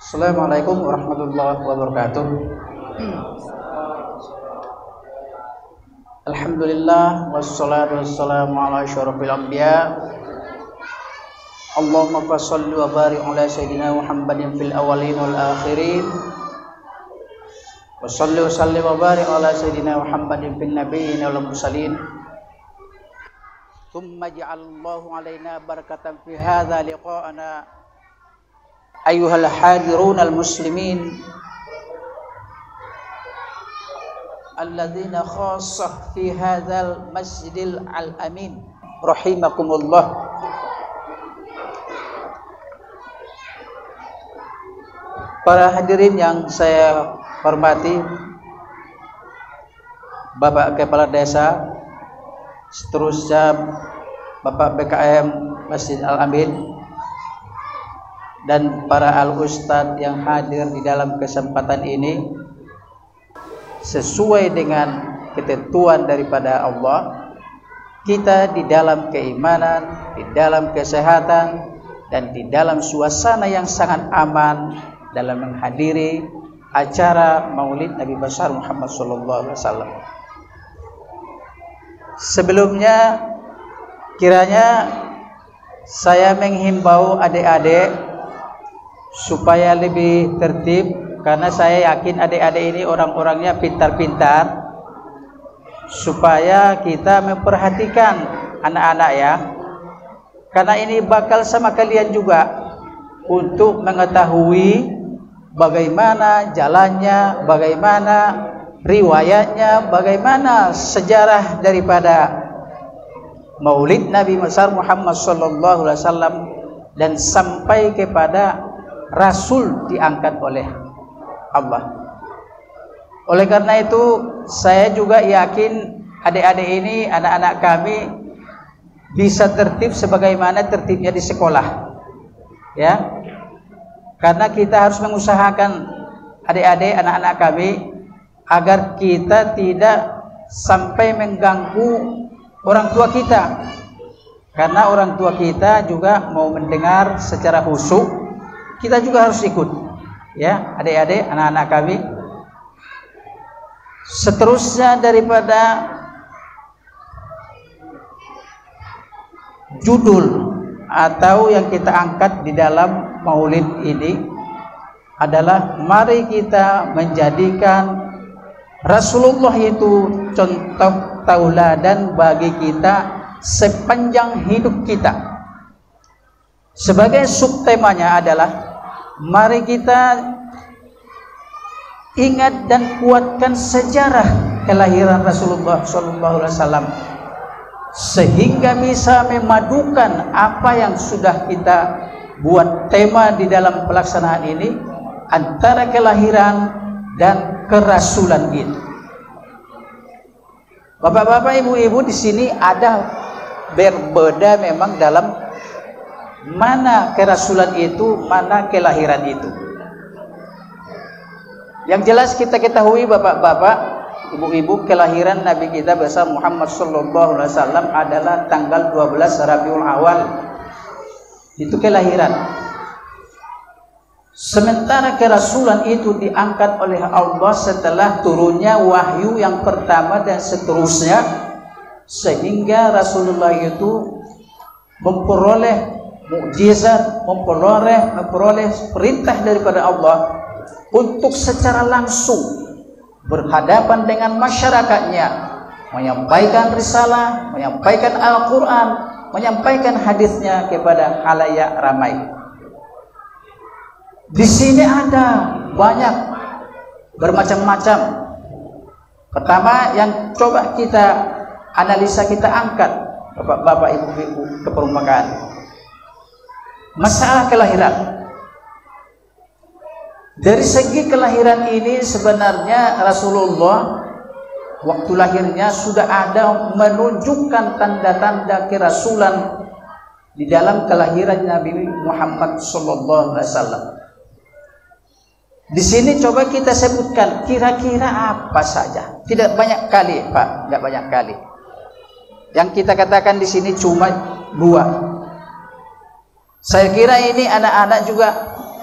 Assalamualaikum warahmatullahi wabarakatuh. Alhamdulillah wassalatu wassalamu ala asyrofil anbiya. Allahumma shalli wa barik ala sayyidina Muhammadin fil awwalin wal akhirin. Wa shalli wa sallim wa barik ala sayyidina Muhammadin fil nabiyyin wal mursalin. Thumma ja'alallahu alaina barakatan fi hadza liqa'ana. Ayyuhal hadirun al-muslimin alladzina khassah fi hadzal masjidil al-amin rahimakumullah. Para hadirin yang saya hormati, Bapak Kepala Desa, seterusnya Bapak BKM Masjid Al-Amin, dan para al-ustadz yang hadir di dalam kesempatan ini, sesuai dengan ketentuan daripada Allah, kita di dalam keimanan, di dalam kesehatan, dan di dalam suasana yang sangat aman dalam menghadiri acara Maulid Nabi besar Muhammad SAW. Sebelumnya, kiranya saya menghimbau adik-adik supaya lebih tertib, karena saya yakin adik-adik ini orang-orangnya pintar-pintar, supaya kita memperhatikan anak-anak ya, karena ini bakal sama kalian juga untuk mengetahui bagaimana jalannya, bagaimana riwayatnya, bagaimana sejarah daripada Maulid Nabi besar Muhammad SAW dan sampai kepada Rasul diangkat oleh Allah. Oleh karena itu, saya juga yakin adik-adik ini, anak-anak kami bisa tertib sebagaimana tertibnya di sekolah, ya. Karena kita harus mengusahakan adik-adik, anak-anak kami, agar kita tidak sampai mengganggu orang tua kita. Karena orang tua kita juga mau mendengar secara khusyuk, kita juga harus ikut, ya adik-adik, anak-anak kami. Seterusnya daripada judul atau yang kita angkat di dalam maulid ini adalah mari kita menjadikan Rasulullah itu contoh tauladan bagi kita sepanjang hidup kita. Sebagai subtemanya adalah mari kita ingat dan kuatkan sejarah kelahiran Rasulullah SAW, sehingga bisa memadukan apa yang sudah kita buat tema di dalam pelaksanaan ini antara kelahiran dan kerasulan itu. Bapak-bapak, ibu-ibu, di sini ada berbeda memang dalam mana kerasulan itu, mana kelahiran itu. Yang jelas kita ketahui bapak-bapak, ibu-ibu, kelahiran Nabi kita besar Muhammad SAW adalah tanggal 12 Rabiul Awal. Itu kelahiran. Sementara kerasulan itu diangkat oleh Allah setelah turunnya wahyu yang pertama dan seterusnya, sehingga Rasulullah itu memperoleh mukjizat, memperoleh perintah daripada Allah untuk secara langsung berhadapan dengan masyarakatnya, menyampaikan risalah, menyampaikan Al-Quran, menyampaikan hadisnya kepada khalayak ramai. Di sini ada banyak bermacam-macam. Pertama yang coba kita analisa, kita angkat bapak-bapak, ibu-ibu, ke permukaan masalah kelahiran. Dari segi kelahiran ini sebenarnya Rasulullah waktu lahirnya sudah ada menunjukkan tanda-tanda kerasulan di dalam kelahiran Nabi Muhammad SAW. Di sini coba kita sebutkan kira-kira apa saja. Tidak banyak kali, Pak, tidak banyak kali. Yang kita katakan di sini cuma 2. Saya kira ini anak-anak juga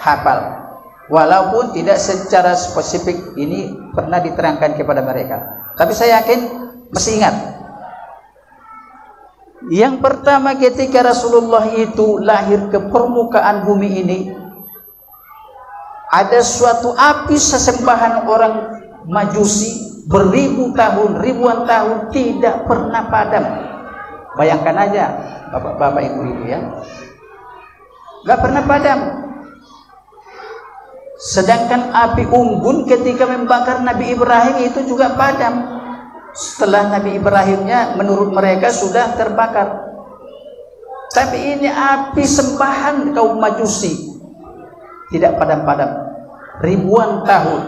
hafal. walaupun tidak secara spesifik ini pernah diterangkan kepada mereka. Tapi saya yakin masih ingat. Yang pertama, ketika Rasulullah itu lahir ke permukaan bumi ini, ada suatu api sesembahan orang Majusi beribu tahun, ribuan tahun tidak pernah padam. Bayangkan aja, bapak-bapak, ibu-ibu ya, nggak pernah padam. Sedangkan api unggun ketika membakar Nabi Ibrahim itu juga padam. Setelah Nabi Ibrahimnya menurut mereka sudah terbakar. Tapi ini api sembahan kaum Majusi tidak padam-padam ribuan tahun.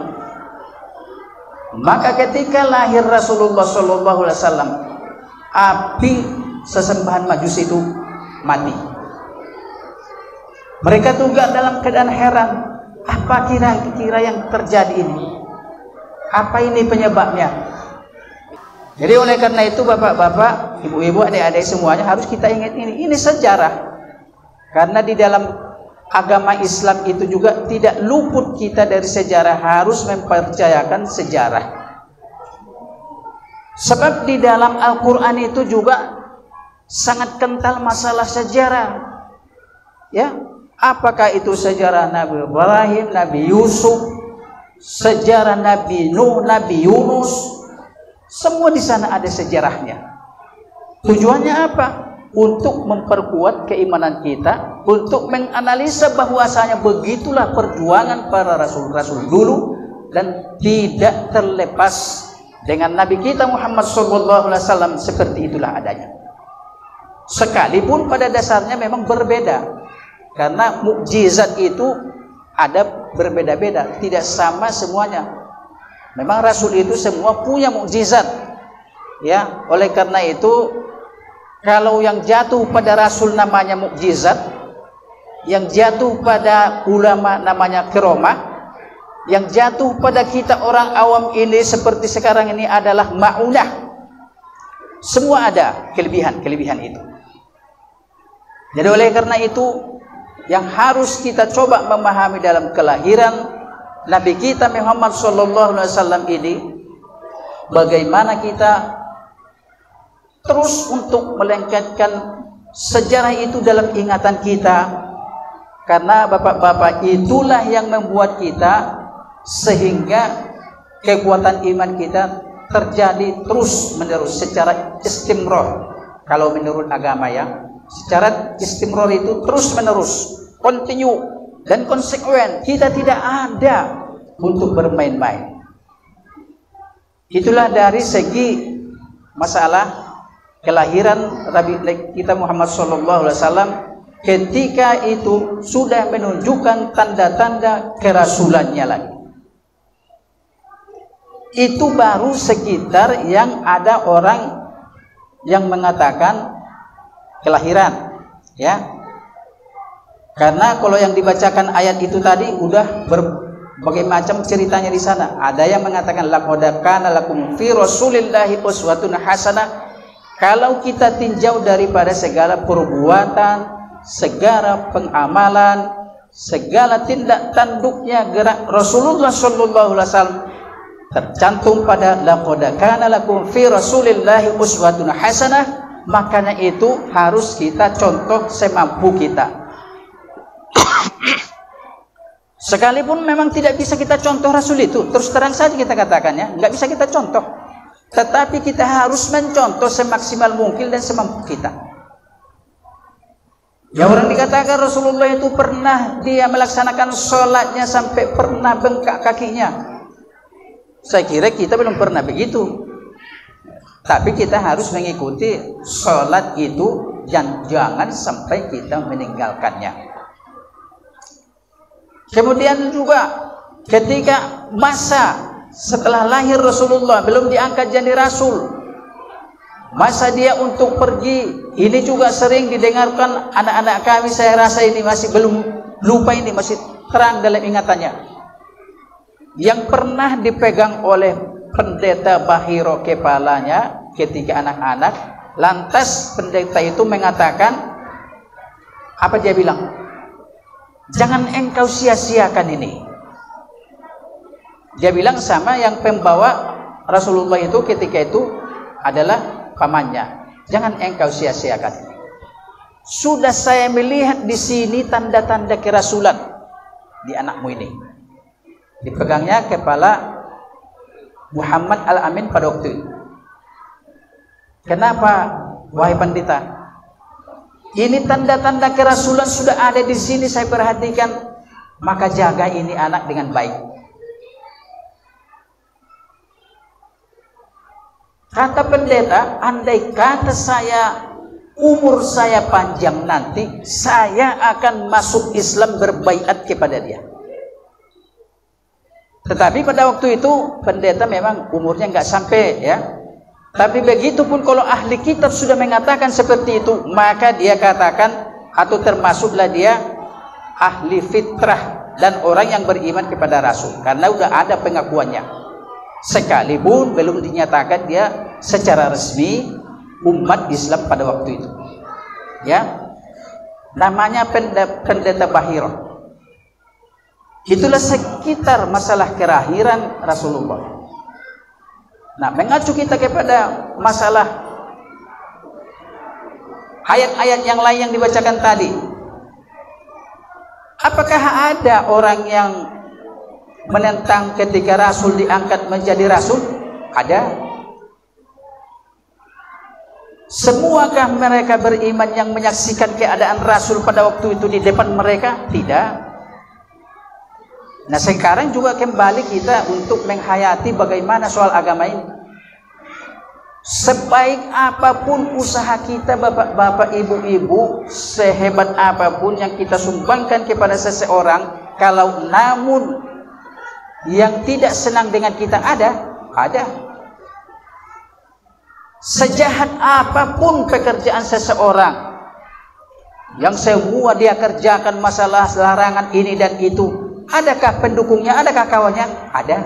Maka ketika lahir Rasulullah SAW, api sesembahan Majusi itu mati. Mereka juga dalam keadaan heran, apa kira-kira yang terjadi ini? Apa ini penyebabnya? Jadi oleh karena itu bapak-bapak, ibu-ibu, adik-adik semuanya harus kita ingat ini sejarah. Karena di dalam agama Islam itu juga tidak luput kita dari sejarah, harus mempercayakan sejarah. Sebab di dalam Al-Quran itu juga sangat kental masalah sejarah. Ya, apakah itu sejarah Nabi Ibrahim, Nabi Yusuf, sejarah Nabi Nuh, Nabi Yunus, semua di sana ada sejarahnya. Tujuannya apa? Untuk memperkuat keimanan kita, untuk menganalisa bahwasanya begitulah perjuangan para rasul-rasul dulu, dan tidak terlepas dengan Nabi kita Muhammad SAW seperti itulah adanya. Sekalipun pada dasarnya memang berbeda, karena mukjizat itu ada berbeda-beda, tidak sama semuanya. Memang Rasul itu semua punya mukjizat, ya. Oleh karena itu, kalau yang jatuh pada Rasul namanya mukjizat, yang jatuh pada ulama namanya karamah, yang jatuh pada kita orang awam ini seperti sekarang ini adalah ma'unah. Semua ada kelebihan itu. Jadi oleh karena itu, yang harus kita coba memahami dalam kelahiran Nabi kita Muhammad SAW ini, bagaimana kita terus untuk melengketkan sejarah itu dalam ingatan kita, karena bapak-bapak itulah yang membuat kita sehingga kekuatan iman kita terjadi terus menerus secara istimror. Kalau menurut agama ya, secara istimror itu terus menerus, continue dan konsekuen. Kita tidak ada untuk bermain-main. Itulah dari segi masalah kelahiran Nabi kita Muhammad SAW, ketika itu sudah menunjukkan tanda-tanda kerasulannya lagi. Itu baru sekitar yang ada orang yang mengatakan kelahiran, ya. Karena kalau yang dibacakan ayat itu tadi udah berbagai macam ceritanya di sana. Ada yang mengatakan laqad kana lakum fi Rasulillahi uswatun hasanah. Kalau kita tinjau daripada segala perbuatan, segala pengamalan, segala tindak tanduknya gerak Rasulullah sallallahu alaihi wasallam tercantum pada laqad kana lakum fi Rasulillahi uswatun hasanah, makanya itu harus kita contoh semampu kita. Sekalipun memang tidak bisa kita contoh Rasul itu, terus terang saja kita katakannya, nggak bisa kita contoh. Tetapi kita harus mencontoh semaksimal mungkin dan semampu kita. Ya, orang dikatakan Rasulullah itu pernah dia melaksanakan sholatnya sampai pernah bengkak kakinya. Saya kira kita belum pernah begitu. Tapi kita harus mengikuti sholat itu, jangan sampai kita meninggalkannya. Kemudian juga ketika masa setelah lahir Rasulullah, belum diangkat jadi Rasul, masa dia untuk pergi, ini juga sering didengarkan anak-anak kami. Saya rasa ini masih belum lupa, ini masih terang dalam ingatannya. Yang pernah dipegang oleh pendeta Bahiro kepalanya ketika anak-anak, lantas pendeta itu mengatakan, apa dia bilang? Jangan engkau sia-siakan ini. Dia bilang sama yang pembawa Rasulullah itu ketika itu adalah pamannya. Jangan engkau sia-siakan. Sudah saya melihat di sini tanda-tanda kerasulan di anakmu ini. Dipegangnya kepala Muhammad Al-Amin pada waktu itu. Kenapa, wahai pendeta? Ini tanda-tanda kerasulan sudah ada di sini, saya perhatikan. Maka jaga ini anak dengan baik. Kata pendeta, andai kata umur saya panjang nanti, saya akan masuk Islam berbaiat kepada dia. Tetapi pada waktu itu pendeta memang umurnya nggak sampai ya. Tapi begitupun kalau ahli kitab sudah mengatakan seperti itu, maka dia katakan atau termasuklah dia ahli fitrah dan orang yang beriman kepada Rasul, karena udah ada pengakuannya. Sekalipun belum dinyatakan dia secara resmi umat Islam pada waktu itu. Ya. Namanya pendeta Bahiro. Itulah sekitar masalah kelahiran Rasulullah. Nah, mengacu kita kepada masalah ayat-ayat yang lain yang dibacakan tadi. Apakah ada orang yang menentang ketika Rasul diangkat menjadi Rasul? Ada. Semuakah mereka beriman yang menyaksikan keadaan Rasul pada waktu itu di depan mereka? Tidak. Nah, sekarang juga kembali kita untuk menghayati bagaimana soal agama ini. Sebaik apapun usaha kita, bapak-bapak, ibu-ibu, sehebat apapun yang kita sumbangkan kepada seseorang, kalau namun yang tidak senang dengan kita ada. Sejahat apapun pekerjaan seseorang, yang semua dia kerjakan masalah larangan ini dan itu, adakah pendukungnya, adakah kawannya? Ada.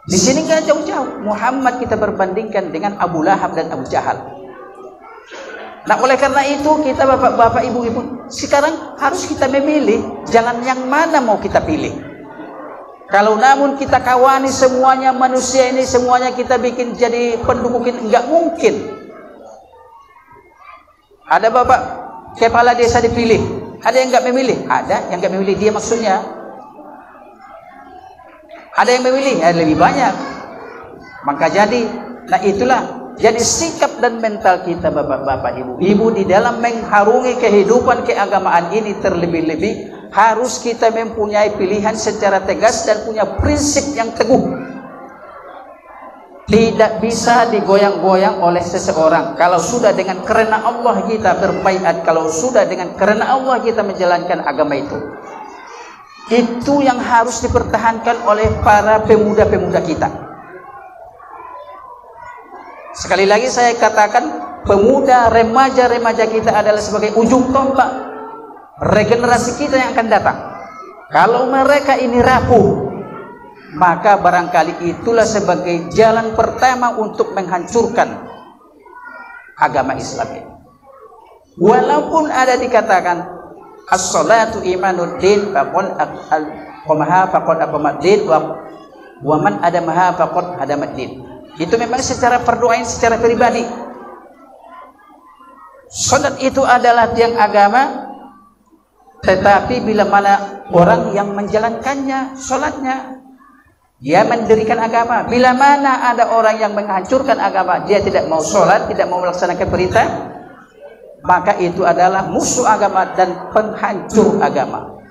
Di sini nggak jauh-jauh. Muhammad kita berbandingkan dengan Abu Lahab dan Abu Jahal. Nah, oleh karena itu kita bapak-bapak, ibu-ibu, sekarang harus kita memilih jalan yang mana mau kita pilih. Kalau namun kita kawani semuanya manusia ini, semuanya kita bikin jadi pendukung, nggak mungkin. Ada bapak kepala desa dipilih, ada yang nggak memilih, ada yang nggak memilih dia maksudnya. Ada yang memilih, lebih banyak. Maka jadi, nah itulah jadi sikap dan mental kita bapak-bapak, ibu-ibu di dalam mengharungi kehidupan keagamaan ini, terlebih-lebih harus kita mempunyai pilihan secara tegas dan punya prinsip yang teguh. Tidak bisa digoyang-goyang oleh seseorang. Kalau sudah dengan karena Allah kita berbaiat, kalau sudah dengan karena Allah kita menjalankan agama itu yang harus dipertahankan oleh para pemuda-pemuda kita. Sekali lagi saya katakan, pemuda, remaja-remaja kita adalah sebagai ujung tombak regenerasi kita yang akan datang. Kalau mereka ini rapuh, maka barangkali itulah sebagai jalan pertama untuk menghancurkan agama Islam ini. Walaupun ada dikatakan as-salatu imanuddin faqad aqamaha faqad aqamaddin wa man adamaha faqad hadamaddin. Itu memang secara perdoaan, secara pribadi. Salat itu adalah tiang agama, tetapi bila mana orang yang menjalankannya, salatnya, dia mendirikan agama. Bila mana ada orang yang menghancurkan agama, dia tidak mau salat, tidak mau melaksanakan perintah, maka itu adalah musuh agama dan penghancur agama.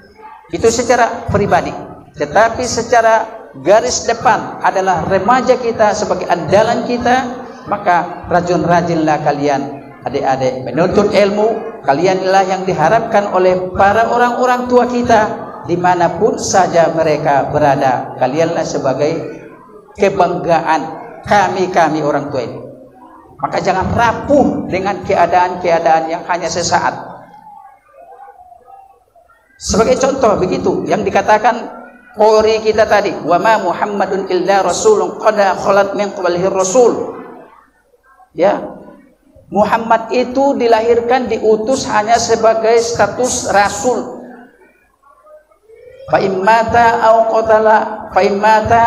Itu secara pribadi. Tetapi secara garis depan adalah remaja kita sebagai andalan kita. Maka rajin-rajinlah kalian adik-adik menuntut ilmu. Kalianlah yang diharapkan oleh para orang-orang tua kita dimanapun saja mereka berada. Kalianlah sebagai kebanggaan kami orang tua ini. Maka jangan rapuh dengan keadaan-keadaan yang hanya sesaat. Sebagai contoh begitu yang dikatakan qori kita tadi, wa ma Muhammadun illa rasulun qad khalat min qablihi rasul. Ya. Muhammad itu dilahirkan, diutus hanya sebagai status rasul. fa immata au qatala fa immata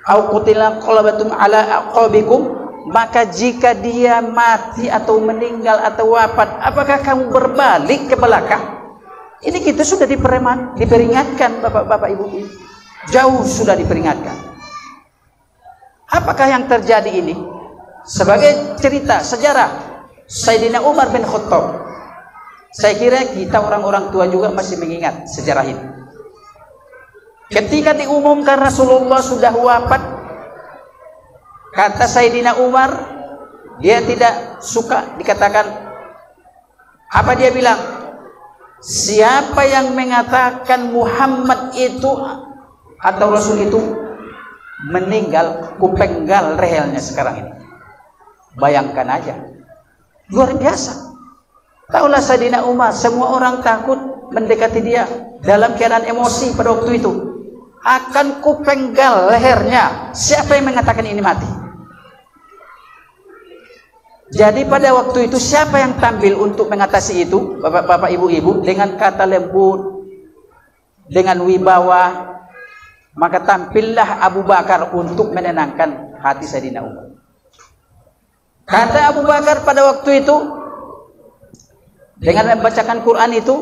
au qutila qalabatum ala aqabikum, maka jika dia mati atau meninggal atau wafat, apakah kamu berbalik ke belakang? Ini kita sudah diperingatkan Bapak-bapak Ibu. Jauh sudah diperingatkan. Apakah yang terjadi ini? Sebagai cerita sejarah Sayyidina Umar bin Khattab. Saya kira kita orang-orang tua juga masih mengingat sejarah ini. Ketika diumumkan Rasulullah sudah wafat, kata Sayyidina Umar, dia tidak suka dikatakan, apa dia bilang? Siapa yang mengatakan Muhammad itu atau Rasul itu meninggal, kupenggal rehelnya sekarang ini. Bayangkan aja, luar biasa. Taulah Sayyidina Umar, semua orang takut mendekati dia dalam keadaan emosi pada waktu itu. Akan kupenggal lehernya. Siapa yang mengatakan ini mati? Jadi pada waktu itu siapa yang tampil untuk mengatasi itu? Bapak-bapak, ibu-ibu, dengan kata lembut, dengan wibawa, maka tampillah Abu Bakar untuk menenangkan hati Sayyidina Umar. Kata Abu Bakar pada waktu itu, dengan membacakan Quran itu,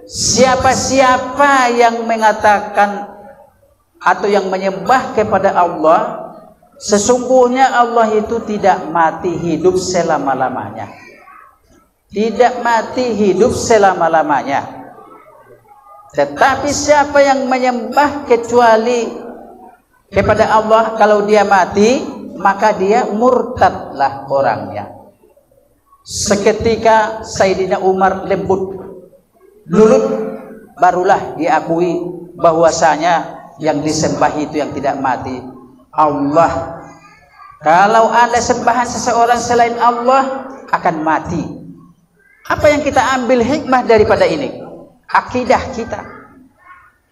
siapa-siapa yang mengatakan atau yang menyembah kepada Allah, sesungguhnya Allah itu tidak mati hidup selama-lamanya. Tidak mati hidup selama-lamanya. Tetapi siapa yang menyembah kecuali kepada Allah, kalau dia mati, maka dia murtadlah orangnya. Seketika Sayyidina Umar lembut luluh, barulah diakui bahwasanya yang disembah itu yang tidak mati Allah. Kalau ada sembahan seseorang selain Allah akan mati. Apa yang kita ambil hikmah daripada ini? Akidah kita,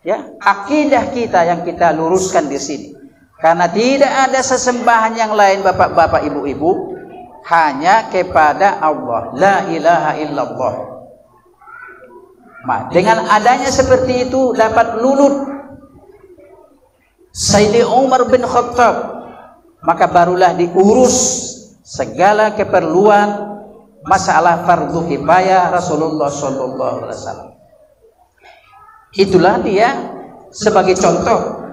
ya, akidah kita yang kita luruskan di sini. Karena tidak ada sesembahan yang lain, bapak-bapak, ibu-ibu, hanya kepada Allah. La ilaha illallah. Nah, dengan adanya seperti itu dapat luluh Sayyidina Umar bin Khattab, maka barulah diurus segala keperluan masalah fardu kifayah Rasulullah sallallahu alaihi wasallam. Itulah dia sebagai contoh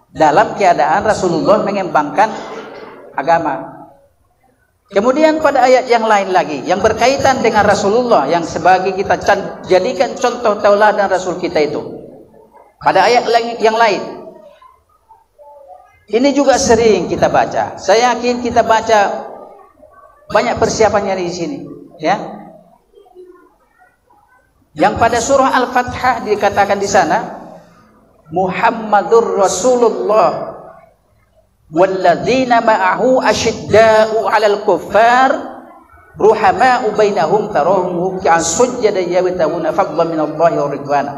dalam keadaan Rasulullah mengembangkan agama. Kemudian pada ayat yang lain lagi yang berkaitan dengan Rasulullah, yang sebagai kita jadikan contoh tauladan Rasul kita itu, pada ayat yang lain ini juga sering kita baca. Saya yakin kita baca banyak persiapannya di sini, ya. Yang pada surah Al-Fatihah dikatakan di sana, Muhammadur Rasulullah walladzina ma'ahu asyidda'u 'alal kuffar ruhama'u bainahum tarahum ruk'an sujjadan yabtaguna fadlan minallahi wa ridwana.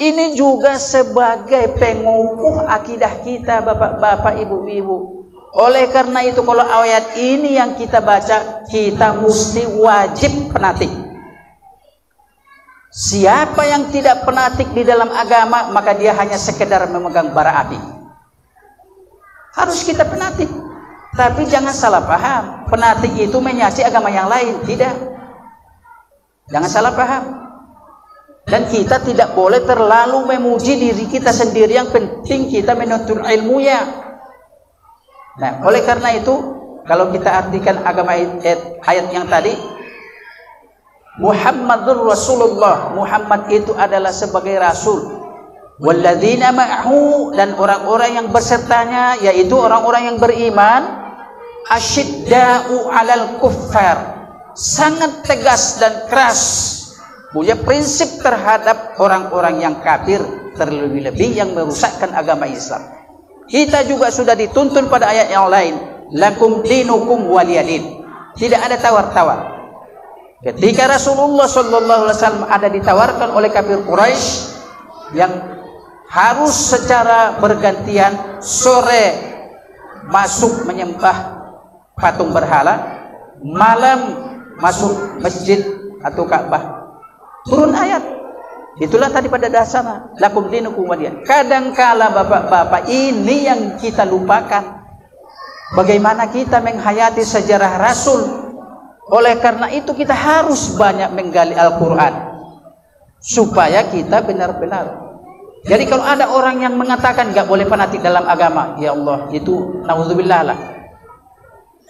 Ini juga sebagai pengukuh akidah kita, bapak-bapak, ibu-ibu. Oleh karena itu kalau ayat ini yang kita baca, kita mesti wajib penatik. Siapa yang tidak penatik di dalam agama, maka dia hanya sekedar memegang bara api. Harus kita penatik. Tapi jangan salah paham, penatik itu menyaci agama yang lain. Tidak. Jangan salah paham. Dan kita tidak boleh terlalu memuji diri kita sendiri. Yang penting kita menuntut ilmunya. Nah, oleh karena itu, kalau kita artikan agama ayat yang tadi, Muhammadur Rasulullah, Muhammad itu adalah sebagai Rasul. Walladzina ma'ahu, dan orang-orang yang bersertanya, yaitu orang-orang yang beriman, asyidda'u 'alal kuffar, sangat tegas dan keras, punya prinsip terhadap orang-orang yang kafir, terlebih-lebih yang merusakkan agama Islam. Kita juga sudah dituntun pada ayat yang lain, lakum dinukum waliyadin. Tidak ada tawar-tawar. Ketika Rasulullah SAW ada ditawarkan oleh kafir Quraisy yang harus secara bergantian, sore masuk menyembah patung berhala, malam masuk masjid atau Ka'bah. Turun ayat, Itulah tadi pada dasarnya lakum dinukum waliyan. Kadangkala bapak-bapak ini yang kita lupakan. Bagaimana kita menghayati sejarah Rasul. Oleh karena itu kita harus banyak menggali Al-Quran supaya kita benar-benar. Jadi kalau ada orang yang mengatakan nggak boleh fanatik dalam agama, ya Allah, itu naudzubillah lah.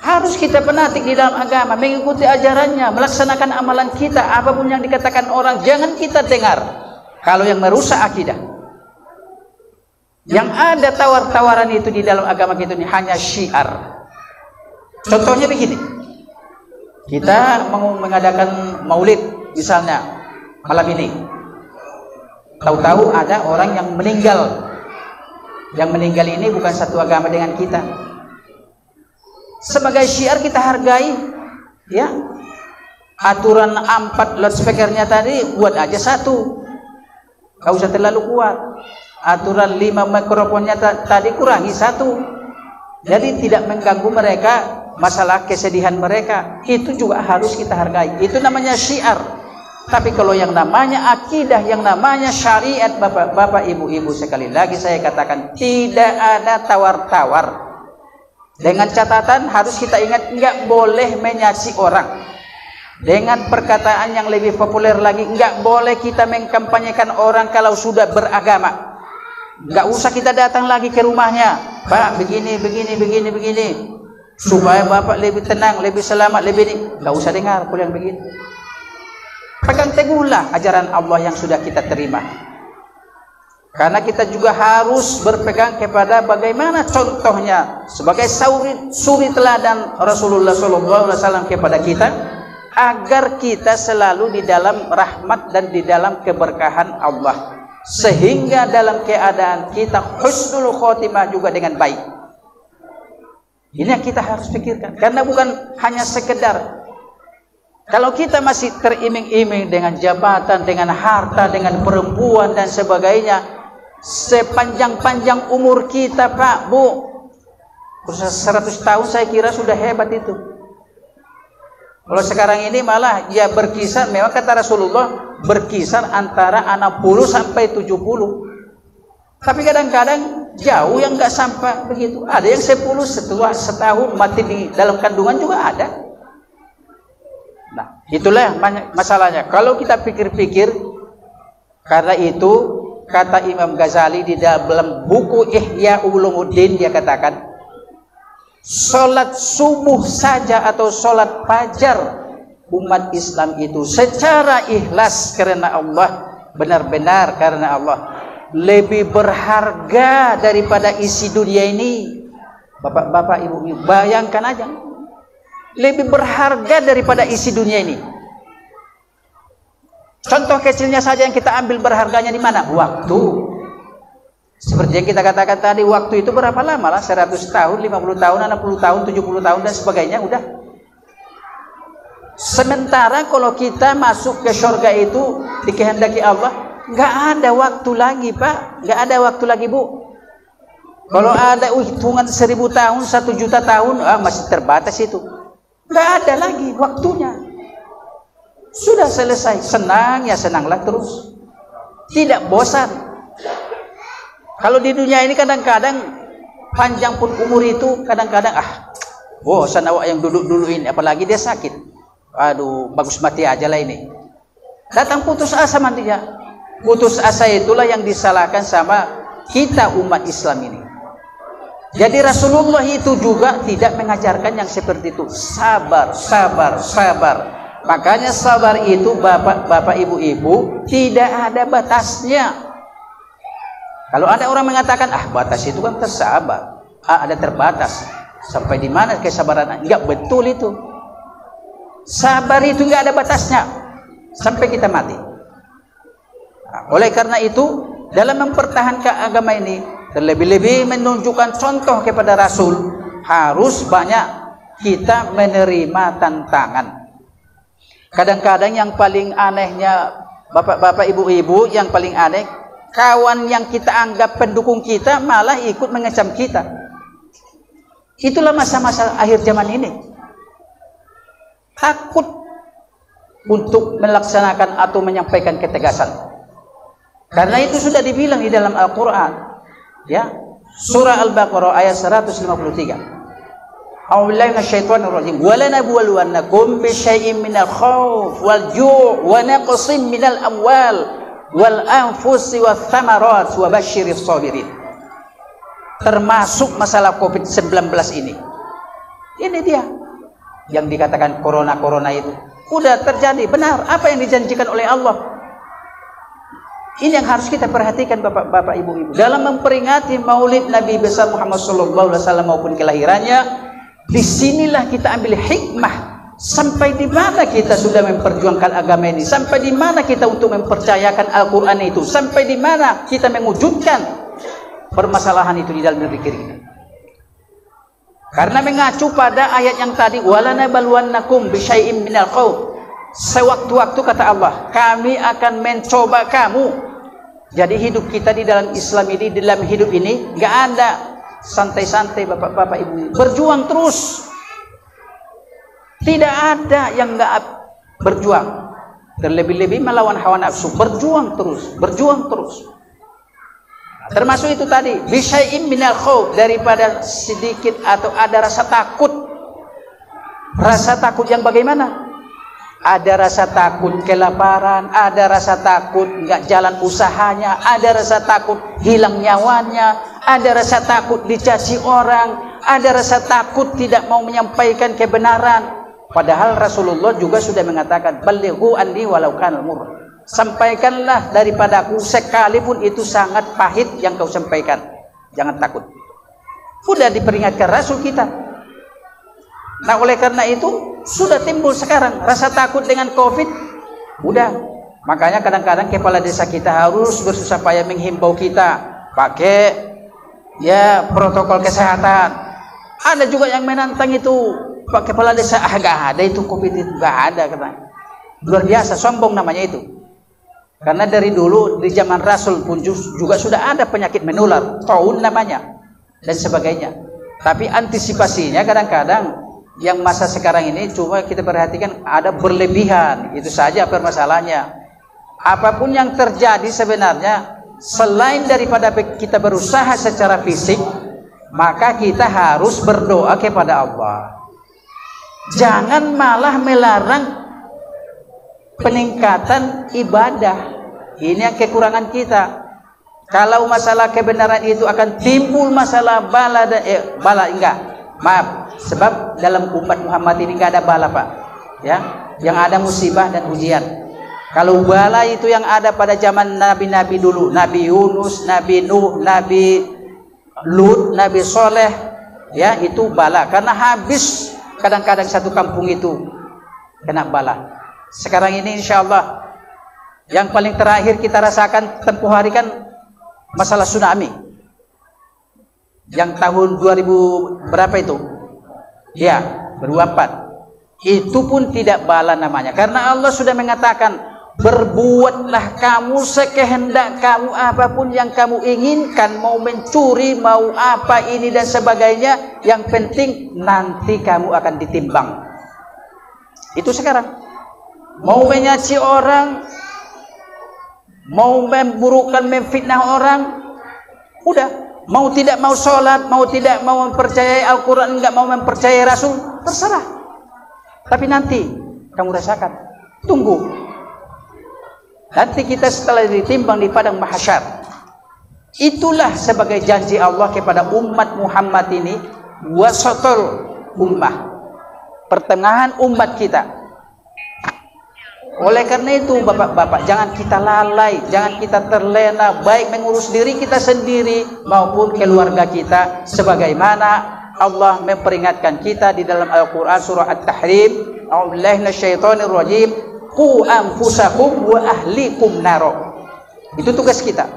Harus kita fanatik di dalam agama, mengikuti ajarannya, melaksanakan amalan kita, apapun yang dikatakan orang, jangan kita dengar. Kalau yang merusak akidah. Yang ada tawar-tawaran itu di dalam agama kita ini hanya syiar. Contohnya begini. Kita mau mengadakan maulid misalnya malam ini. Tahu-tahu ada orang yang meninggal. Yang meninggal ini bukan satu agama dengan kita. Sebagai syiar kita hargai, ya. Aturan 4 loudspeakernya tadi buat aja 1. Gak usah terlalu kuat. Aturan 5 mikrofonnya tadi kurangi 1. Jadi tidak mengganggu mereka, masalah kesedihan mereka. Itu juga harus kita hargai. Itu namanya syiar. Tapi kalau yang namanya akidah, yang namanya syariat, bapak-bapak, ibu-ibu, sekali lagi saya katakan tidak ada tawar-tawar. Dengan catatan harus kita ingat, nggak boleh menyaksi orang. Dengan perkataan yang lebih populer lagi, nggak boleh kita mengkampanyekan orang kalau sudah beragama. Nggak usah kita datang lagi ke rumahnya, Pak, begini, supaya Bapak lebih tenang, lebih selamat, lebih ini. Nggak usah dengar kalau yang begitu. Pegang teguhlah ajaran Allah yang sudah kita terima. Karena kita juga harus berpegang kepada bagaimana contohnya sebagai suri teladan Rasulullah SAW kepada kita, agar kita selalu di dalam rahmat dan di dalam keberkahan Allah, sehingga dalam keadaan kita husnul khotimah juga dengan baik. Ini yang kita harus pikirkan, karena bukan hanya sekedar kalau kita masih teriming-iming dengan jabatan, dengan harta, dengan perempuan dan sebagainya, sepanjang-panjang umur kita, Pak, Bu, 100 tahun saya kira sudah hebat itu. Kalau sekarang ini malah ya berkisar, memang kata Rasulullah berkisar antara 60 sampai 70. Tapi kadang-kadang jauh yang nggak sampai begitu. Ada yang 10 setelah setahun mati di dalam kandungan juga ada. Nah, itulah masalahnya. Kalau kita pikir-pikir, karena itu kata Imam Ghazali di dalam buku Ihya Ulumuddin, dia katakan, sholat subuh saja atau sholat fajar umat Islam itu secara ikhlas karena Allah, benar-benar karena Allah, lebih berharga daripada isi dunia ini. Bapak-bapak, ibu-ibu, bayangkan aja, lebih berharga daripada isi dunia ini. Contoh kecilnya saja yang kita ambil berharganya di mana? Waktu. Seperti yang kita katakan tadi, waktu itu berapa lama lah? 100 tahun, 50 tahun, 60 tahun, 70 tahun dan sebagainya, udah. Sementara kalau kita masuk ke surga itu dikehendaki Allah, nggak ada waktu lagi, Pak. Nggak ada waktu lagi, Bu. Kalau ada hitungan 1000 tahun, 1 juta tahun, masih terbatas itu. Nggak ada lagi waktunya. Sudah selesai. Senang ya senanglah terus. Tidak bosan. Kalau di dunia ini kadang-kadang panjang pun umur itu kadang-kadang bosan awak yang duduk-duduk ini, apalagi dia sakit. Aduh, bagus mati aja lah ini. Datang putus asa mandinya. Putus asa itulah yang disalahkan sama kita umat Islam ini. Jadi Rasulullah itu juga tidak mengajarkan yang seperti itu. Sabar, sabar, sabar. Makanya sabar itu bapak-bapak, ibu-ibu tidak ada batasnya. Kalau ada orang mengatakan batas itu kan tersabar, ada terbatas. Sampai di mana kesabaran? Enggak betul itu. Sabar itu enggak ada batasnya sampai kita mati. Oleh karena itu, dalam mempertahankan agama ini, terlebih-lebih menunjukkan contoh kepada Rasul, harus banyak kita menerima tantangan. Kadang-kadang yang paling anehnya, bapak-bapak, ibu-ibu, yang paling aneh, kawan yang kita anggap pendukung kita malah ikut mengecam kita. Itulah masa-masa akhir zaman ini. Takut untuk melaksanakan atau menyampaikan ketegasan. Karena itu sudah dibilang di dalam Al-Qur'an. Ya. Surah Al-Baqarah ayat 153. A'udzubillahi minasyaitonir rajim. Wa lanabluwannakum bisyai'in minal khauf wal ju' wa naqsin minal amwal wal anfusi wath thamarat wa basyiris sabirin. Termasuk masalah Covid-19 ini. Ini dia yang dikatakan corona itu. Udah terjadi, benar apa yang dijanjikan oleh Allah. Ini yang harus kita perhatikan bapak-bapak, ibu-ibu. Dalam memperingati Maulid Nabi besar Muhammad SAW maupun kelahirannya, disinilah kita ambil hikmah. Sampai di mana kita sudah memperjuangkan agama ini? Sampai di mana kita untuk mempercayakan Al-Quran itu? Sampai di mana kita mewujudkan permasalahan itu di dalam negeri kita? Karena mengacu pada ayat yang tadi, walanabluwannakum bisyai'im minal khauf. Sewaktu-waktu kata Allah, kami akan mencoba kamu. Jadi hidup kita di dalam Islam ini, di dalam hidup ini, nggak ada santai-santai bapak-bapak ibu. Berjuang terus. Tidak ada yang nggak berjuang. Terlebih-lebih melawan hawa nafsu. Berjuang terus, berjuang terus. Termasuk itu tadi, bisyai'im minal khauf, daripada sedikit atau ada rasa takut. Rasa takut yang bagaimana? Ada rasa takut kelaparan, ada rasa takut nggak jalan usahanya, ada rasa takut hilang nyawanya, ada rasa takut dicaci orang, ada rasa takut tidak mau menyampaikan kebenaran. Padahal Rasulullah juga sudah mengatakan, balighu anni walau kana murr. Sampaikanlah daripada aku sekalipun itu sangat pahit yang kau sampaikan. Jangan takut. Sudah diperingatkan Rasul kita. Nah oleh karena itu sudah timbul sekarang rasa takut dengan Covid. Udah. Makanya kadang-kadang kepala desa kita harus bersusah payah menghimbau kita pakai ya protokol kesehatan. Ada juga yang menantang itu Pak kepala desa, gak ada itu Covid itu, gak ada katanya. Luar biasa, sombong namanya itu. Karena dari dulu di zaman Rasul pun juga sudah ada penyakit menular, taun namanya dan sebagainya. Tapi antisipasinya kadang-kadang yang masa sekarang ini cuma kita perhatikan ada berlebihan, itu saja permasalahannya. Apapun yang terjadi sebenarnya selain daripada kita berusaha secara fisik, maka kita harus berdoa kepada Allah. Jangan malah melarang peningkatan ibadah. Ini yang kekurangan kita. Kalau masalah kebenaran itu akan timbul masalah bala enggak. Maaf, sebab dalam umat Muhammad ini enggak ada bala, Pak. Ya, yang ada musibah dan ujian. Kalau bala itu yang ada pada zaman nabi-nabi dulu, Nabi Yunus, Nabi Nuh, Nabi Lut, Nabi Soleh, ya itu bala. Karena habis kadang-kadang satu kampung itu kena bala. Sekarang ini insya Allah yang paling terakhir kita rasakan tempuh hari kan masalah tsunami. Yang tahun 2000 berapa itu? Ya, 2004. Itu pun tidak bala namanya. Karena Allah sudah mengatakan, berbuatlah kamu sekehendak kamu apapun yang kamu inginkan, mau mencuri, mau apa ini dan sebagainya, yang penting nanti kamu akan ditimbang. Itu sekarang. Mau menyaci orang, mau memburukkan, memfitnah orang, udah. Mau tidak mau sholat, mau tidak mau mempercayai Al-Quran, enggak mau mempercayai Rasul, terserah. Tapi nanti kamu rasakan, tunggu. Nanti kita setelah ditimbang di padang mahsyar. Itulah sebagai janji Allah kepada umat Muhammad ini, wasatul ummah, pertengahan umat kita. Oleh karena itu bapak-bapak, jangan kita lalai, jangan kita terlena, baik mengurus diri kita sendiri maupun keluarga kita, sebagaimana Allah memperingatkan kita di dalam Al-Quran surah At-Tahrim, a'udzubillahi minasyaitonir rajim, qu anfusakum wa ahlikum naro. Itu tugas kita.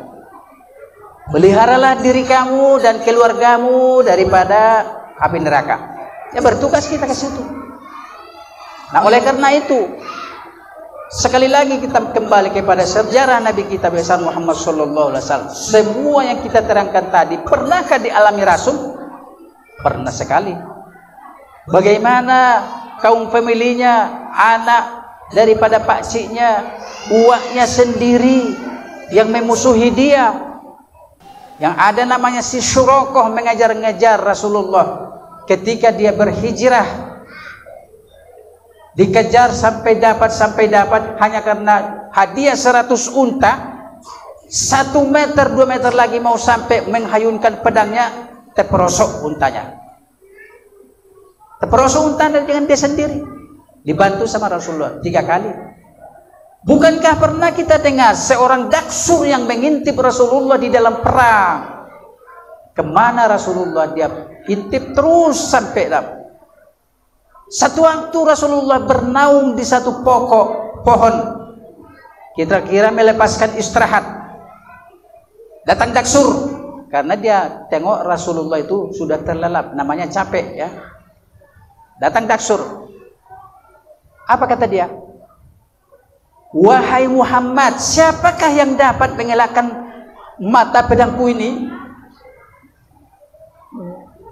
Peliharalah diri kamu dan keluargamu daripada api neraka. Ya bertugas kita ke situ. Nah oleh karena itu, sekali lagi kita kembali kepada sejarah Nabi kita besar Muhammad sallallahu alaihi wasallam. Semua yang kita terangkan tadi pernahkah dialami Rasul? Pernah sekali. Bagaimana kaum familinya, anak daripada pakciknya, uaknya sendiri yang memusuhi dia. Yang ada namanya si Syurokoh mengejar-ngejar Rasulullah ketika dia berhijrah. Dikejar sampai dapat hanya karena hadiah 100 unta. 1 meter 2 meter lagi mau sampai menghayunkan pedangnya, terperosok untanya. Terperosok untanya dengan dia sendiri. Dibantu sama Rasulullah 3 kali. Bukankah pernah kita dengar seorang daksur yang mengintip Rasulullah di dalam perang? Kemana Rasulullah dia intip terus sampai dapat. Satu waktu Rasulullah bernaung di satu pohon. Kira-kira melepaskan istirahat. Datang daksur karena dia tengok Rasulullah itu sudah terlelap, namanya capek ya. Datang daksur. Apa kata dia? Wahai Muhammad, siapakah yang dapat mengelakkan mata pedangku ini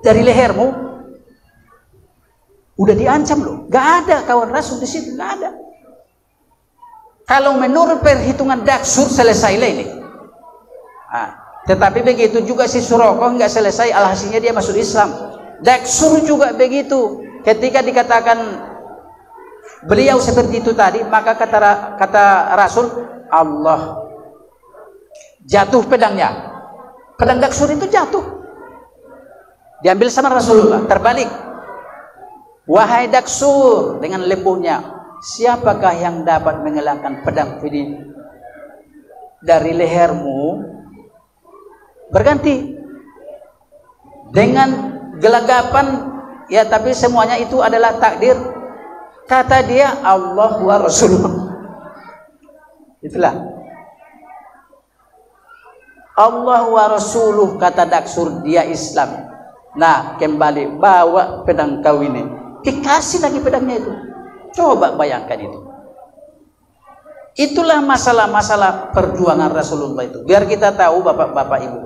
dari lehermu? Udah diancam loh. Gak ada kawan Rasul di situ, gak ada. Kalau menurut perhitungan daksur selesai lah ini. Tetapi begitu juga si Syurokoh nggak selesai, alhasilnya dia masuk Islam. Daksur juga begitu. Ketika dikatakan beliau seperti itu tadi, maka kata Rasul, Allah jatuh pedangnya. Pedang daksur itu jatuh. Diambil sama Rasulullah, terbalik. Wahai daksur, dengan lembutnya, siapakah yang dapat mengelakkan pedang ini dari lehermu? Berganti dengan gelagapan, ya tapi semuanya itu adalah takdir. Kata dia, Allah wa Rasulullah. Itulah Allah wa Rasuluh, kata daksur, dia Islam. Nah, kembali bawa pedang kau ini, dikasih lagi pedangnya itu. Coba bayangkan itu. Itulah masalah-masalah perjuangan Rasulullah itu. Biar kita tahu bapak-bapak ibu,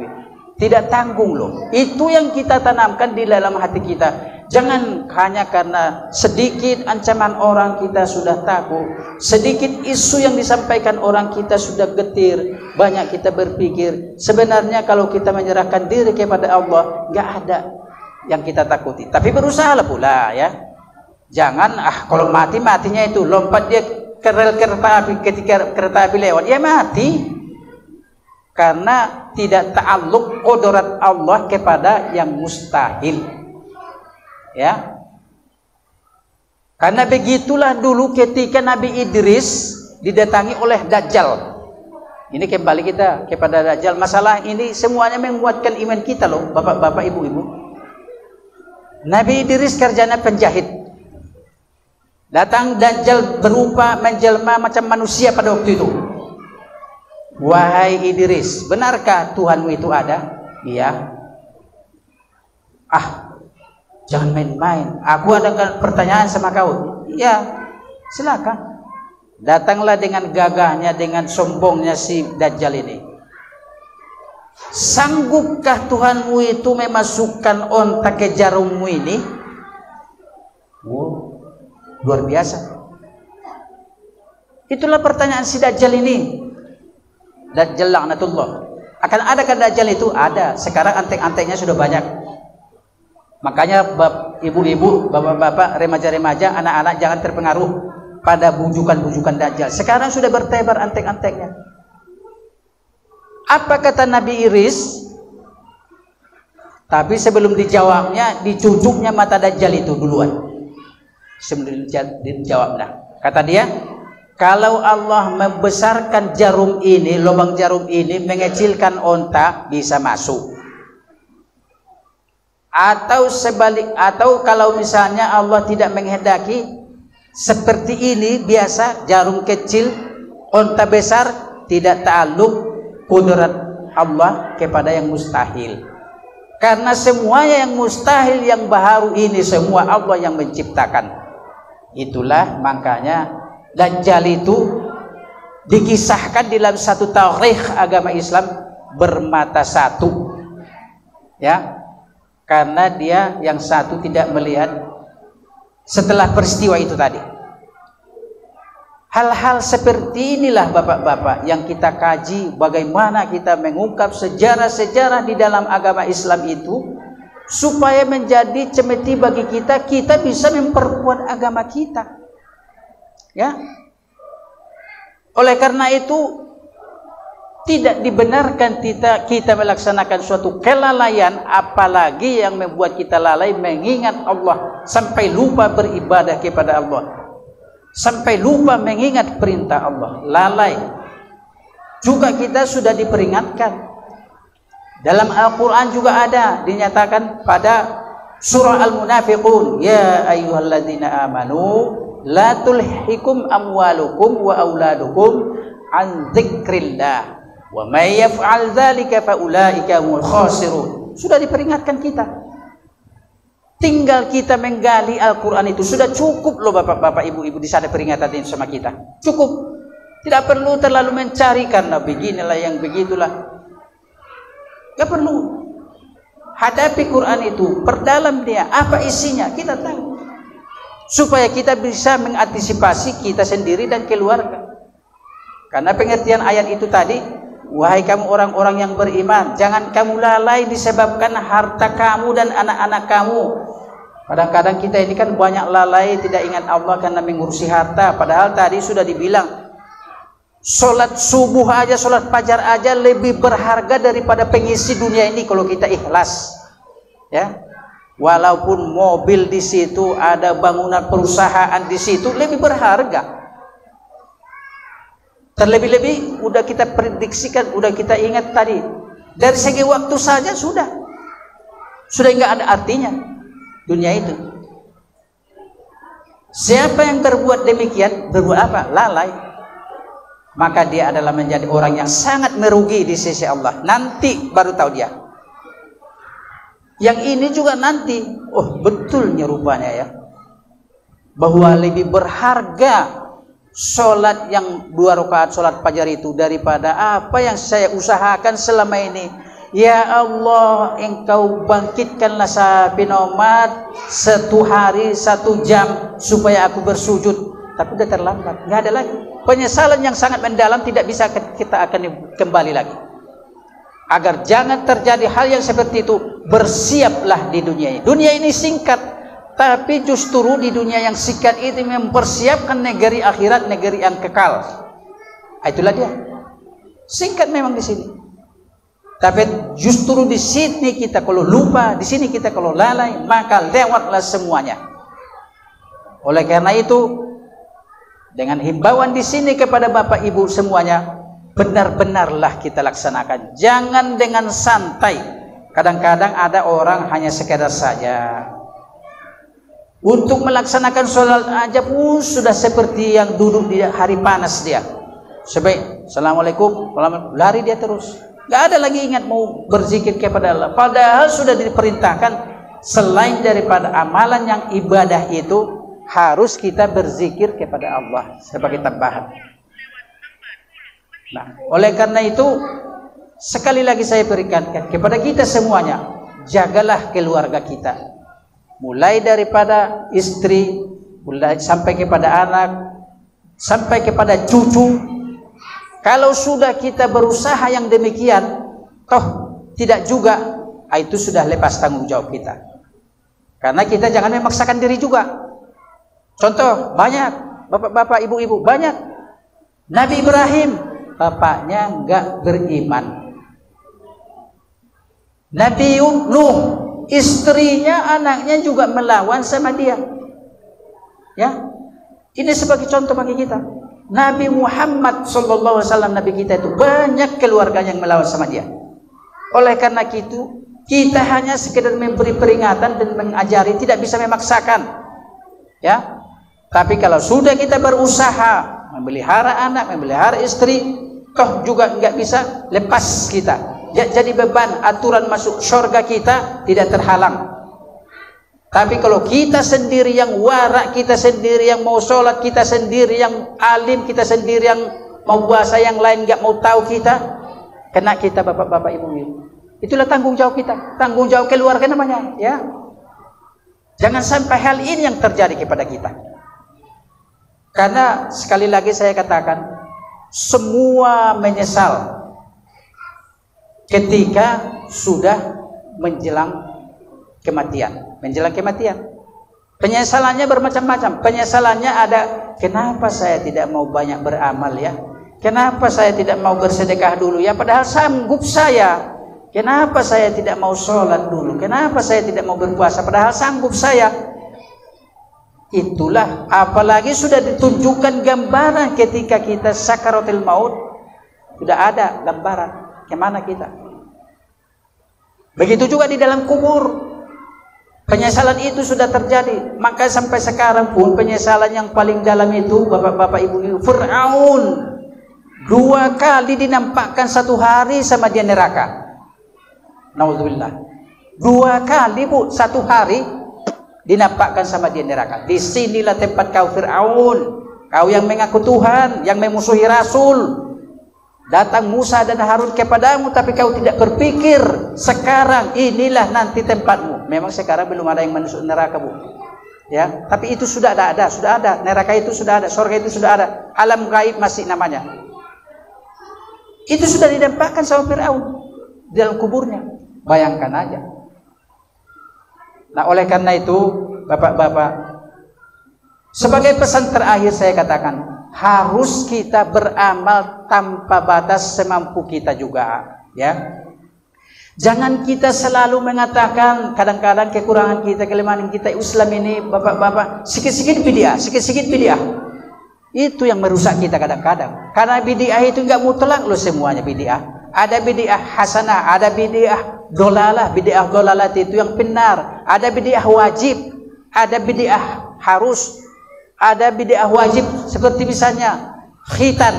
tidak tanggung loh. Itu yang kita tanamkan di dalam hati kita. Jangan hanya karena sedikit ancaman orang kita sudah takut, sedikit isu yang disampaikan orang kita sudah getir, banyak kita berpikir. Sebenarnya kalau kita menyerahkan diri kepada Allah, nggak ada yang kita takuti. Tapi berusaha pula ya. Jangan kalau matinya itu lompat dia ke rel kereta api, ketika kereta api lewat ya mati. Karena tidak ta'alluq qudrat Allah kepada yang mustahil. Ya. Karena begitulah dulu ketika Nabi Idris didatangi oleh Dajjal. Ini kembali kita kepada Dajjal. Masalah ini semuanya menguatkan iman kita loh, bapak-bapak, ibu-ibu. Nabi Idris kerjanya penjahit. Datang Dajjal berupa menjelma macam manusia pada waktu itu. Wahai Idris, benarkah Tuhanmu itu ada? Iya. Jangan main-main. Aku ada pertanyaan sama kau. Iya, silakan. Datanglah dengan gagahnya, dengan sombongnya si Dajjal ini. Sanggupkah Tuhanmu itu memasukkan onta ke jarummu ini? Luar biasa. Itulah pertanyaan si Dajjal ini. Dajjal laknatullah. Akan adakah Dajjal itu? Ada. Sekarang antek-anteknya sudah banyak. Makanya ibu-ibu, bapak-bapak, remaja-remaja, anak-anak jangan terpengaruh pada bujukan-bujukan Dajjal. Sekarang sudah bertebar antek-anteknya. Apa kata Nabi Idris? Tapi sebelum dijawabnya, dicucuknya mata Dajjal itu duluan. Sebelum dijawabnya, kata dia, kalau Allah membesarkan jarum ini, lubang jarum ini, mengecilkan onta, bisa masuk. Atau sebalik, atau kalau misalnya Allah tidak menghendaki seperti ini, biasa jarum kecil, onta besar, tidak ta'alluq qudrat Allah kepada yang mustahil. Karena semuanya yang mustahil, yang baharu ini semua Allah yang menciptakan. Itulah makanya Dajjal itu dikisahkan dalam satu tarikh agama Islam bermata satu. Ya. Karena dia yang satu tidak melihat setelah peristiwa itu tadi. Hal-hal seperti inilah bapak-bapak yang kita kaji, bagaimana kita mengungkap sejarah-sejarah di dalam agama Islam itu, supaya menjadi cemeti bagi kita, kita bisa memperkuat agama kita. Ya. Oleh karena itu, tidak dibenarkan kita melaksanakan suatu kelalaian, apalagi yang membuat kita lalai mengingat Allah, sampai lupa beribadah kepada Allah, sampai lupa mengingat perintah Allah, lalai. Juga kita sudah diperingatkan. Dalam Al-Quran juga ada dinyatakan pada surah Al-Munafiqun, ya ayyuhalladzina amanu la tulhikum amwalukum wa auladukum an dzikrillah wa may yaf'al dzalika fa ulaika humul khasirun. Sudah diperingatkan kita. Tinggal kita menggali Al-Quran itu sudah cukup loh bapak-bapak, ibu-ibu, di sana peringatan ini sama kita. Cukup. Tidak perlu terlalu mencari karena beginilah yang begitulah. Gak perlu. Hadapi Quran itu, perdalam dia, apa isinya, kita tahu. Supaya kita bisa mengantisipasi kita sendiri dan keluarga. Karena pengertian ayat itu tadi, wahai kamu orang-orang yang beriman, jangan kamu lalai disebabkan harta kamu dan anak-anak kamu. Kadang-kadang kita ini kan banyak lalai, tidak ingat Allah karena mengurusi harta. Padahal tadi sudah dibilang, sholat subuh aja, sholat fajar aja lebih berharga daripada pengisi dunia ini kalau kita ikhlas. Ya, walaupun mobil di situ, ada bangunan perusahaan di situ, lebih berharga. Terlebih-lebih udah kita prediksikan, udah kita ingat tadi, dari segi waktu saja sudah nggak ada artinya dunia itu. Siapa yang berbuat demikian, berbuat apa? Lalai. Maka dia adalah menjadi orang yang sangat merugi di sisi Allah. Nanti baru tahu dia. Yang ini juga nanti, oh betulnya rupanya ya, bahwa lebih berharga sholat yang 2 rakaat sholat fajar itu daripada apa yang saya usahakan selama ini. Ya Allah, Engkau bangkitkanlah sapi nomat 1 hari 1 jam supaya aku bersujud. Tapi udah terlambat, nggak ada lagi. Penyesalan yang sangat mendalam, tidak bisa kita akan kembali lagi. Agar jangan terjadi hal yang seperti itu, bersiaplah di dunia ini. Dunia ini singkat, tapi justru di dunia yang singkat itu mempersiapkan negeri akhirat, negeri yang kekal. Itulah dia. Singkat memang di sini. Tapi justru di sini kita kalau lupa, di sini kita kalau lalai, maka lewatlah semuanya. Oleh karena itu, dengan himbauan di sini kepada Bapak Ibu semuanya, benar-benarlah kita laksanakan. Jangan dengan santai. Kadang-kadang ada orang hanya sekedar saja. Untuk melaksanakan sholat aja pun sudah seperti yang duduk di hari panas dia. Sebaik, Assalamualaikum, lari dia terus. Gak ada lagi ingat mau berzikir kepada Allah. Padahal sudah diperintahkan, selain daripada amalan yang ibadah itu, harus kita berzikir kepada Allah sebagai tambahan. Nah, oleh karena itu, sekali lagi saya berikan kepada kita semuanya, jagalah keluarga kita. Mulai daripada istri, mulai sampai kepada anak, sampai kepada cucu. Kalau sudah kita berusaha yang demikian, toh tidak juga, itu sudah lepas tanggung jawab kita. Karena kita jangan memaksakan diri juga. Contoh, banyak bapak-bapak, ibu-ibu, banyak. Nabi Ibrahim, bapaknya enggak beriman. Nabi Nuh, istrinya, anaknya juga melawan sama dia. Ya, ini sebagai contoh bagi kita. Nabi Muhammad SAW, Nabi kita itu banyak keluarga yang melawan sama dia. Oleh karena itu, kita hanya sekedar memberi peringatan dan mengajari, tidak bisa memaksakan. Ya. Tapi kalau sudah kita berusaha memelihara anak, memelihara istri, toh juga nggak bisa lepas kita. Jadi beban, aturan masuk surga kita tidak terhalang. Tapi kalau kita sendiri yang warak, kita sendiri yang mau sholat, kita sendiri yang alim, kita sendiri yang mau puasa, yang lain nggak mau tahu kita, kena kita bapak-bapak ibu-ibu. Itulah tanggung jawab kita, tanggung jawab keluarga namanya. Ya, jangan sampai hal ini yang terjadi kepada kita. Karena sekali lagi saya katakan, semua menyesal ketika sudah menjelang kematian. Menjelang kematian, penyesalannya bermacam-macam. Penyesalannya ada, kenapa saya tidak mau banyak beramal ya? Kenapa saya tidak mau bersedekah dulu ya? Padahal sanggup saya. Kenapa saya tidak mau sholat dulu? Kenapa saya tidak mau berpuasa? Padahal sanggup saya. Itulah, apalagi sudah ditunjukkan gambaran ketika kita sakaratul maut, sudah ada gambaran kemana kita. Begitu juga di dalam kubur, penyesalan itu sudah terjadi. Maka sampai sekarang pun penyesalan yang paling dalam itu, bapak-bapak, ibu-ibu, Fir'aun 2 kali dinampakkan satu hari sama dia neraka. Naudzubillah. 2 kali bu, satu hari dinampakkan sama dia neraka. Disinilah tempat kau Fir'aun, kau yang mengaku Tuhan, yang memusuhi Rasul. Datang Musa dan Harun kepadamu, tapi kau tidak berpikir sekarang inilah nanti tempatmu. Memang sekarang belum ada yang masuk neraka bu, ya. Tapi itu sudah ada, sudah ada. Neraka itu sudah ada, surga itu sudah ada. Alam gaib masih namanya. Itu sudah dinampakkan sama Fir'aun di dalam kuburnya. Bayangkan aja. Nah, oleh karena itu, bapak-bapak, sebagai pesan terakhir saya katakan, harus kita beramal tanpa batas semampu kita juga, ya. Jangan kita selalu mengatakan kadang-kadang kekurangan kita, kelemahan kita Islam ini, bapak-bapak, sikit-sikit bid'ah, sikit-sikit bid'ah. Itu yang merusak kita kadang-kadang. Karena bid'ah itu enggak mutlak loh semuanya bid'ah. Ada bid'ah hasanah, ada bid'ah dolalah. Bid'ah dolalah itu yang benar. Ada bid'ah wajib, ada bid'ah harus, ada bid'ah wajib. Seperti misalnya khitan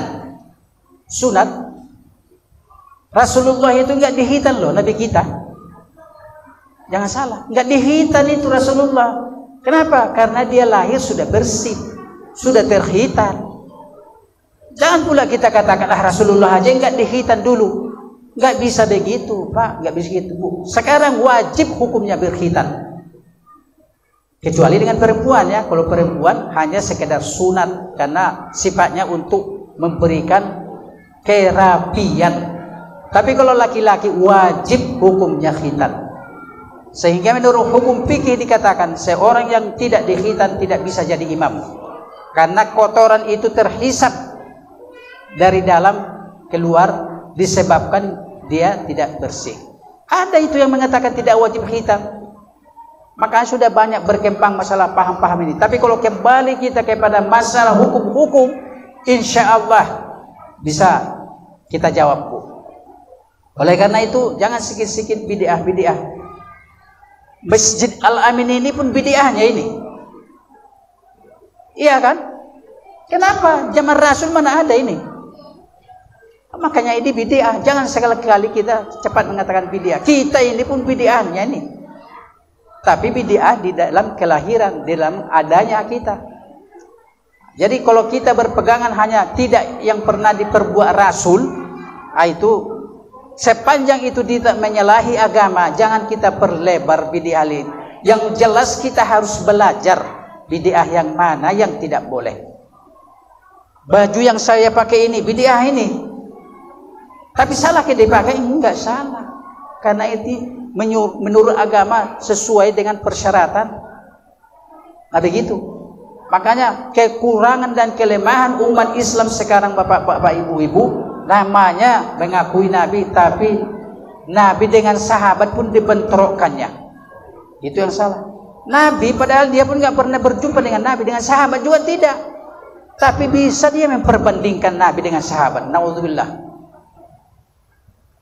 sunat. Rasulullah itu enggak dihitan loh, Nabi kita. Jangan salah, enggak dihitan itu Rasulullah. Kenapa? Karena dia lahir sudah bersih, sudah terhitan. Jangan pula kita katakan, Rasulullah aja enggak dihitan dulu. Enggak bisa begitu, Pak, enggak bisa begitu, Bu. Sekarang wajib hukumnya berkhitan. Kecuali dengan perempuan ya. Kalau perempuan hanya sekedar sunat karena sifatnya untuk memberikan kerapian. Tapi kalau laki-laki wajib hukumnya khitan. Sehingga menurut hukum fikih dikatakan seorang yang tidak dikhitan tidak bisa jadi imam. Karena kotoran itu terhisap dari dalam keluar disebabkan dia tidak bersih. Ada itu yang mengatakan tidak wajib khitan. Maka sudah banyak berkembang masalah paham-paham ini. Tapi kalau kembali kita kepada masalah hukum-hukum, insya Allah bisa kita jawab, Bu. Oleh karena itu jangan sikit-sikit bid'ah. Masjid Al-Amin ini pun bid'ahnya ini. Iya kan? Kenapa? Zaman Rasul mana ada ini? Makanya ini bid'ah. Jangan sekali-kali kita cepat mengatakan bid'ah. Kita ini pun bid'ahnya ini. Tapi bid'ah di dalam kelahiran, dalam adanya kita. Jadi kalau kita berpegangan hanya tidak yang pernah diperbuat Rasul, itu sepanjang itu tidak menyalahi agama, jangan kita perlebar bid'ah lain. Yang jelas kita harus belajar bid'ah yang mana yang tidak boleh. Baju yang saya pakai ini bid'ah ini. Tapi salah kita dipakai? Enggak salah. Karena itu menurut agama sesuai dengan persyaratan. Nah begitu. Makanya kekurangan dan kelemahan umat Islam sekarang, bapak-bapak, ibu-ibu, namanya mengakui Nabi, tapi Nabi dengan sahabat pun dibentrokkannya. Itu yang salah. Nabi padahal dia pun nggak pernah berjumpa dengan Nabi, dengan sahabat juga tidak. Tapi bisa dia memperbandingkan Nabi dengan sahabat. Naudzubillah.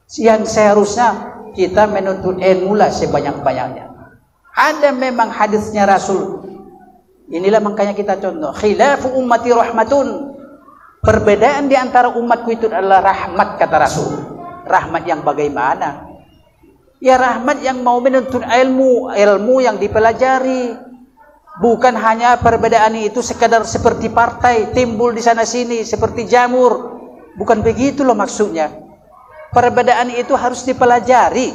Yang seharusnya kita menuntut ilmu lah sebanyak-banyaknya. Ada memang hadisnya Rasul. Inilah makanya kita contoh. Khilafu ummati rahmatun. Perbedaan di antara umatku itu adalah rahmat, kata Rasul. Rahmat yang bagaimana? Ya rahmat yang mau menuntut ilmu, ilmu yang dipelajari. Bukan hanya perbedaan itu sekadar seperti partai, timbul di sana sini seperti jamur. Bukan begitu loh maksudnya. Perbedaan itu harus dipelajari.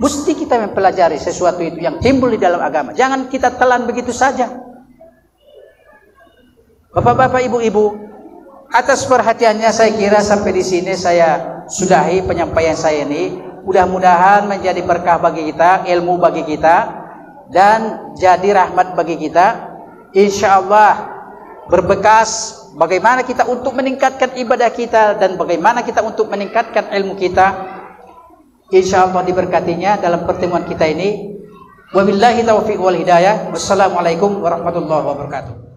Mesti kita mempelajari sesuatu itu yang timbul di dalam agama. Jangan kita telan begitu saja. Bapak-bapak, ibu-ibu, atas perhatiannya saya kira sampai di sini saya sudahi penyampaian saya ini. Mudah-mudahan menjadi berkah bagi kita, ilmu bagi kita, dan jadi rahmat bagi kita. Insya Allah berbekas bagaimana kita untuk meningkatkan ibadah kita dan bagaimana kita untuk meningkatkan ilmu kita. Insya Allah diberkatinya dalam pertemuan kita ini. Wabillahi taufiq wal hidayah. Wassalamualaikum warahmatullahi wabarakatuh.